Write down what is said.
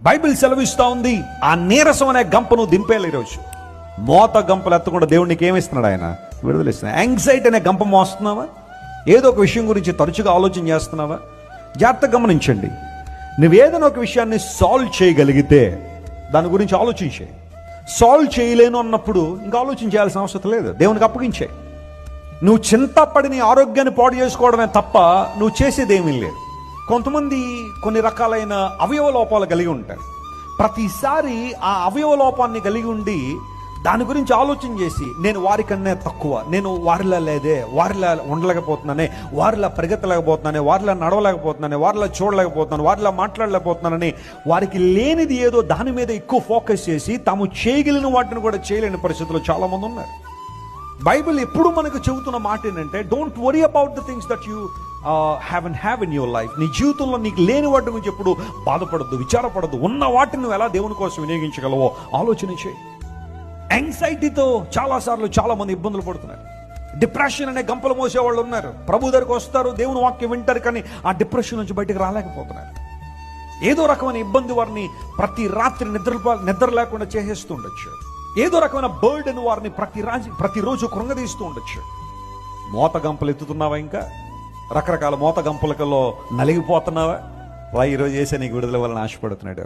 Bible సెలవిస్తూ ఉంది, ఆ నీరసం అనే గంపను దింపేయాలి. ఈరోజు మోత గంపలు ఎత్తకుండా దేవుడు నీకు ఏమిస్తున్నాడు? ఆయన విడుదలిస్తున్నాడు. యాంగ్జైటీ అనే గంప మోస్తున్నావా? ఏదో ఒక విషయం గురించి తరచుగా ఆలోచన చేస్తున్నావా? జాగ్రత్తగా గమనించండి. నువ్వు ఏదైనా ఒక విషయాన్ని సాల్వ్ చేయగలిగితే దాని గురించి ఆలోచించే. సాల్వ్ చేయలేను అన్నప్పుడు ఇంకా ఆలోచన చేయాల్సిన అవసరం లేదు, దేవునికి అప్పగించే. నువ్వు చింతపడి నీ ఆరోగ్యాన్ని పాడు చేసుకోవడమే తప్ప నువ్వు చేసేదేమీ లేదు. కొంతమంది కొన్ని రకాలైన అవయవ లోపాలు కలిగి ఉంటారు. ప్రతిసారి ఆ అవయవ లోపాన్ని కలిగి ఉండి దాని గురించి ఆలోచన చేసి, నేను వారికన్నా తక్కువ, నేను వారిలా లేదే, వారిలా ఉండలేకపోతున్నానే, వారిలా పరిగెత్తలేకపోతున్నానే, వారిలా నడవలేకపోతున్నానే, వారిలా చూడలేకపోతున్నాను, వారిలా మాట్లాడలేకపోతున్నానని వారికి లేనిది ఏదో దాని మీద ఎక్కువ ఫోకస్ చేసి తాము చేయగలిగిన వాటిని కూడా చేయలేని పరిస్థితుల్లో చాలామంది ఉన్నారు. బైబిల్ ఎప్పుడు మనకు చెబుతున్న మాట ఏంటంటే, don't worry about the things that you have in your life. నీ జీవితంలో నీకు లేని వాటి గురించి ఎప్పుడు బాధపడద్దు, విచారపడద్దు. ఉన్న వాటిని నువ్వు ఎలా దేవుని కోసం వినియోగించగలవో ఆలోచన చేయి. యాంగ్జైటీతో చాలాసార్లు చాలామంది ఇబ్బందులు పడుతున్నారు. డిప్రెషన్ అనే గంపలు మోసేవాళ్ళు ఉన్నారు. ప్రభు దగ్గరికి వస్తారు, దేవుని వాక్యం వింటారు, కానీ ఆ డిప్రెషన్ నుంచి బయటకు రాలేకపోతున్నారు. ఏదో రకమైన ఇబ్బంది వారిని ప్రతి రాత్రి నిద్ర లేకుండా చేసేస్తూ ఉండొచ్చు. ఏదో రకమైన బర్డెన్ వారిని ప్రతిరోజు కృంగదీస్తూ ఉండొచ్చు. మోత గంపలు ఎత్తుతున్నావా? ఇంకా రకరకాల మోత గంపలకల్లో నలిగిపోతున్నావా? ఈరోజు చేసే నీకు విడుదల వలన ఆశపడుతున్నాడు.